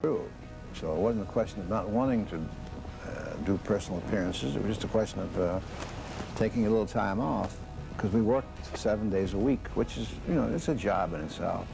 True. So it wasn't a question of not wanting to do personal appearances. It was just a question of taking a little time off, because we worked 7 days a week, which is, you know, it's a job in itself.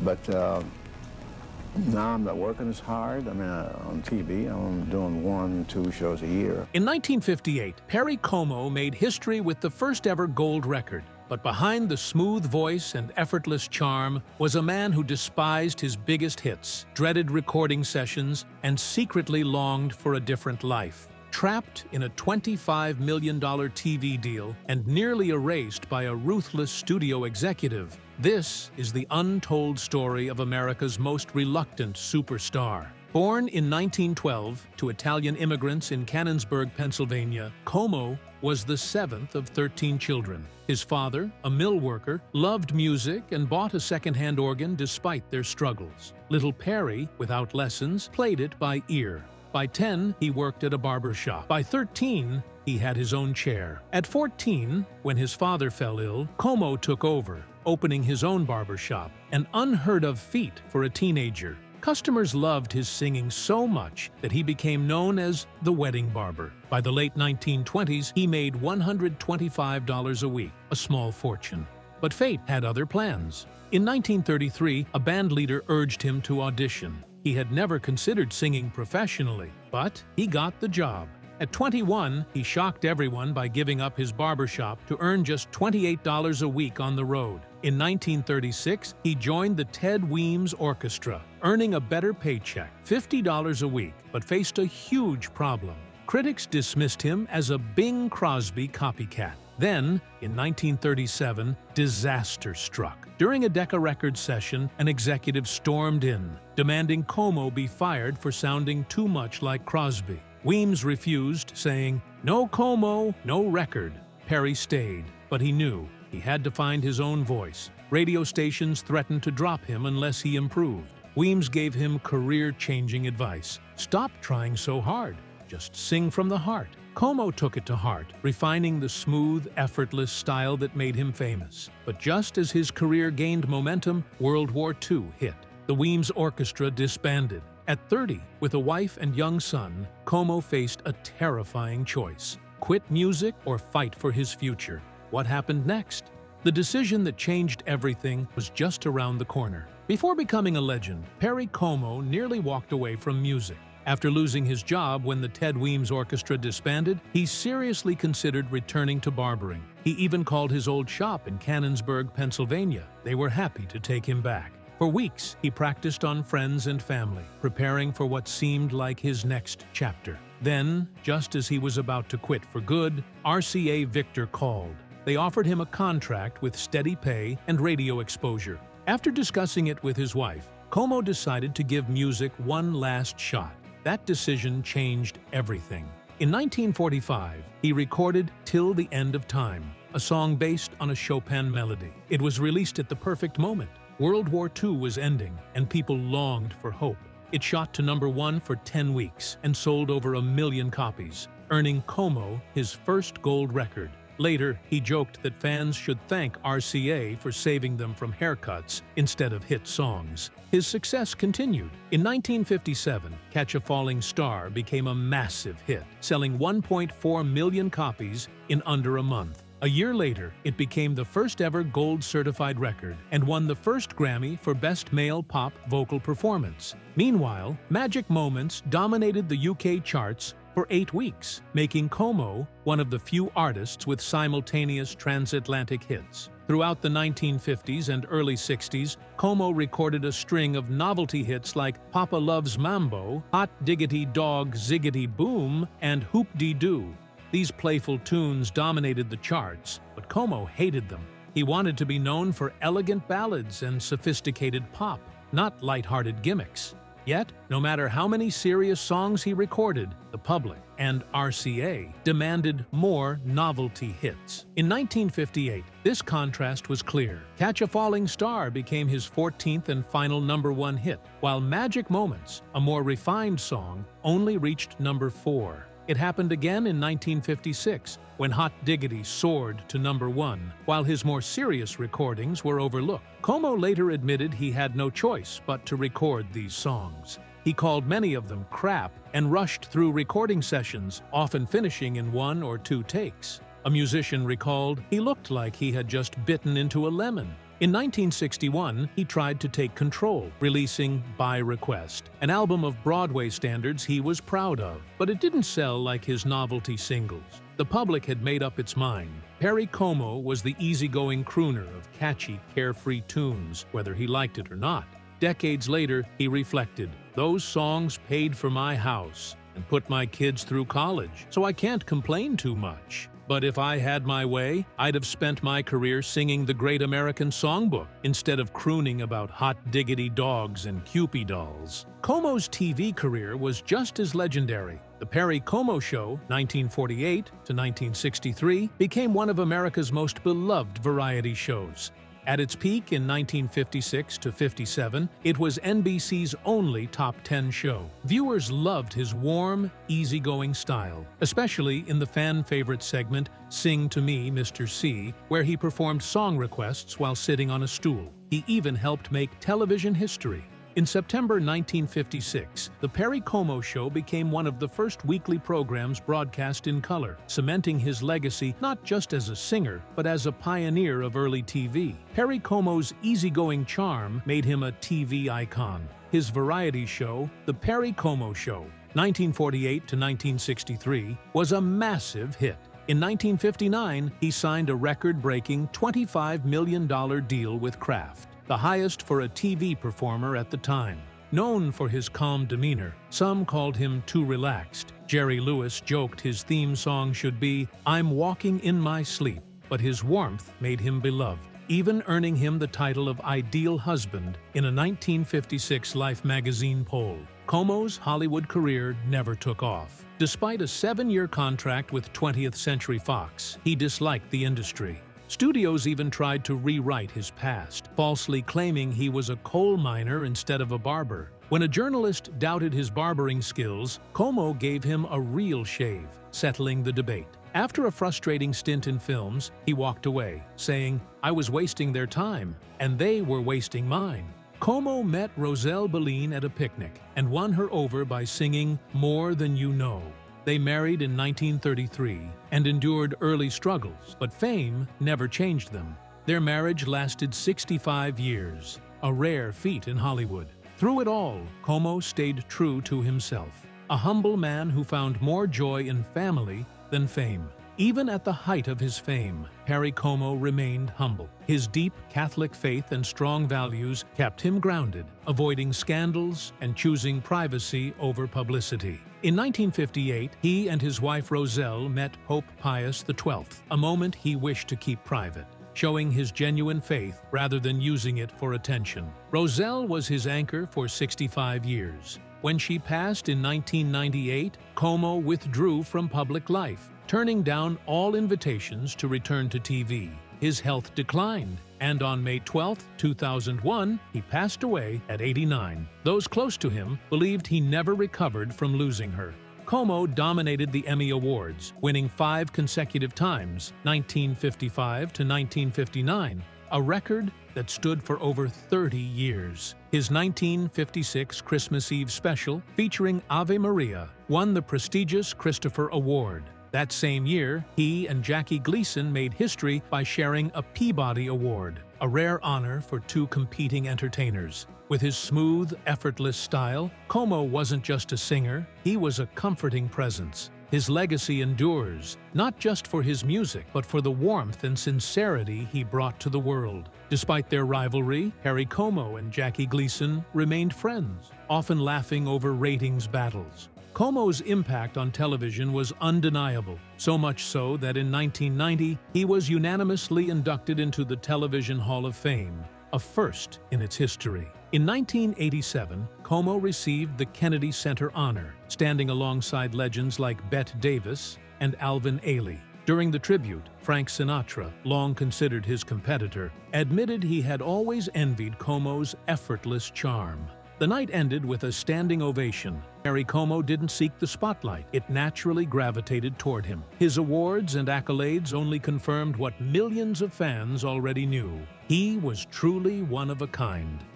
But now I'm not working as hard. I mean, on TV, I'm doing 1-2 shows a year. In 1958, Perry Como made history with the first ever gold record. But behind the smooth voice and effortless charm was a man who despised his biggest hits, dreaded recording sessions, and secretly longed for a different life. Trapped in a $25 million TV deal and nearly erased by a ruthless studio executive, this is the untold story of America's most reluctant superstar. Born in 1912 to Italian immigrants in Canonsburg, Pennsylvania, Como was the 7th of 13 children. His father, a mill worker, loved music and bought a second-hand organ despite their struggles. Little Perry, without lessons, played it by ear. By 10, he worked at a barber shop. By 13, he had his own chair. At 14, when his father fell ill, Como took over, opening his own barber shop, an unheard-of feat for a teenager. Customers loved his singing so much that he became known as the wedding barber. By the late 1920s, he made $125 a week, a small fortune. But fate had other plans. In 1933, a band leader urged him to audition. He had never considered singing professionally, but he got the job. At 21, he shocked everyone by giving up his barbershop to earn just $28 a week on the road. In 1936, he joined the Ted Weems Orchestra, earning a better paycheck, $50 a week, but faced a huge problem. Critics dismissed him as a Bing Crosby copycat. Then, in 1937, disaster struck. During a Decca Records session, an executive stormed in, demanding Como be fired for sounding too much like Crosby. Weems refused, saying, "No Como, no record." Perry stayed, but he knew he had to find his own voice. Radio stations threatened to drop him unless he improved. Weems gave him career-changing advice. Stop trying so hard. Just sing from the heart. Como took it to heart, refining the smooth, effortless style that made him famous. But just as his career gained momentum, World War II hit. The Weems Orchestra disbanded. At 30, with a wife and young son, Como faced a terrifying choice: quit music or fight for his future. What happened next? The decision that changed everything was just around the corner. Before becoming a legend, Perry Como nearly walked away from music. After losing his job when the Ted Weems Orchestra disbanded, he seriously considered returning to barbering. He even called his old shop in Canonsburg, Pennsylvania. They were happy to take him back. For weeks, he practiced on friends and family, preparing for what seemed like his next chapter. Then, just as he was about to quit for good, RCA Victor called. They offered him a contract with steady pay and radio exposure. After discussing it with his wife, Como decided to give music one last shot. That decision changed everything. In 1945, he recorded "Till the End of Time," a song based on a Chopin melody. It was released at the perfect moment. World War II was ending, and people longed for hope. It shot to #1 for 10 weeks and sold over 1 million copies, earning Como his first gold record. Later, he joked that fans should thank RCA for saving them from haircuts instead of hit songs. His success continued. In 1957, "Catch a Falling Star" became a massive hit, selling 1.4 million copies in under a month. A year later, it became the first ever gold-certified record and won the first Grammy for Best Male Pop Vocal Performance. Meanwhile, Magic Moments dominated the UK charts for 8 weeks, making Como one of the few artists with simultaneous transatlantic hits. Throughout the 1950s and early 60s, Como recorded a string of novelty hits like "Papa Loves Mambo," "Hot Diggity Dog Ziggity Boom," and "Hoop-Dee-Doo." These playful tunes dominated the charts, but Como hated them. He wanted to be known for elegant ballads and sophisticated pop, not light-hearted gimmicks. Yet, no matter how many serious songs he recorded, the public and RCA demanded more novelty hits. In 1958, this contrast was clear. "Catch a Falling Star" became his 14th and final #1 hit, while "Magic Moments," a more refined song, only reached #4. It happened again in 1956, when Hot Diggity soared to #1, while his more serious recordings were overlooked. Como later admitted he had no choice but to record these songs. He called many of them crap and rushed through recording sessions, often finishing in 1 or 2 takes. A musician recalled, "He looked like he had just bitten into a lemon." In 1961, he tried to take control, releasing By Request, an album of Broadway standards he was proud of, but it didn't sell like his novelty singles. The public had made up its mind. Perry Como was the easygoing crooner of catchy, carefree tunes, whether he liked it or not. Decades later, he reflected, "Those songs paid for my house and put my kids through college, so I can't complain too much. But if I had my way, I'd have spent my career singing the Great American Songbook instead of crooning about hot diggity dogs and Cupid dolls." Como's TV career was just as legendary. The Perry Como Show, 1948 to 1963, became one of America's most beloved variety shows. At its peak in 1956 to 57, it was NBC's only top 10 show. Viewers loved his warm, easygoing style, especially in the fan-favorite segment Sing to Me, Mr. C, where he performed song requests while sitting on a stool. He even helped make television history. In September 1956, The Perry Como Show became one of the first weekly programs broadcast in color, cementing his legacy not just as a singer, but as a pioneer of early TV. Perry Como's easygoing charm made him a TV icon. His variety show, The Perry Como Show, 1948 to 1963, was a massive hit. In 1959, he signed a record-breaking $25 million deal with Kraft, the highest for a TV performer at the time. Known for his calm demeanor, some called him too relaxed. Jerry Lewis joked his theme song should be, "I'm walking in my sleep," but his warmth made him beloved, even earning him the title of Ideal Husband in a 1956 Life magazine poll. Como's Hollywood career never took off. Despite a 7-year contract with 20th Century Fox, he disliked the industry. Studios even tried to rewrite his past, falsely claiming he was a coal miner instead of a barber. When a journalist doubted his barbering skills, Como gave him a real shave, settling the debate. After a frustrating stint in films, he walked away, saying, "I was wasting their time, and they were wasting mine." Como met Roselle Belline at a picnic and won her over by singing More Than You Know. They married in 1933 and endured early struggles, but fame never changed them. Their marriage lasted 65 years, a rare feat in Hollywood. Through it all, Como stayed true to himself, a humble man who found more joy in family than fame. Even at the height of his fame, Perry Como remained humble. His deep Catholic faith and strong values kept him grounded, avoiding scandals and choosing privacy over publicity. In 1958, he and his wife Roselle met Pope Pius XII, a moment he wished to keep private, showing his genuine faith rather than using it for attention. Roselle was his anchor for 65 years. When she passed in 1998, Como withdrew from public life, turning down all invitations to return to TV. His health declined, and on May 12, 2001, he passed away at 89. Those close to him believed he never recovered from losing her. Como dominated the Emmy Awards, winning 5 consecutive times, 1955 to 1959, a record that stood for over 30 years. His 1956 Christmas Eve special, featuring Ave Maria, won the prestigious Christopher Award. That same year, he and Jackie Gleason made history by sharing a Peabody Award, a rare honor for 2 competing entertainers. With his smooth, effortless style, Como wasn't just a singer, he was a comforting presence. His legacy endures, not just for his music, but for the warmth and sincerity he brought to the world. Despite their rivalry, Perry Como and Jackie Gleason remained friends, often laughing over ratings battles. Como's impact on television was undeniable, so much so that in 1990, he was unanimously inducted into the Television Hall of Fame, a first in its history. In 1987, Como received the Kennedy Center honor, standing alongside legends like Bette Davis and Alvin Ailey. During the tribute, Frank Sinatra, long considered his competitor, admitted he had always envied Como's effortless charm. The night ended with a standing ovation. Perry Como didn't seek the spotlight. It naturally gravitated toward him. His awards and accolades only confirmed what millions of fans already knew. He was truly one of a kind.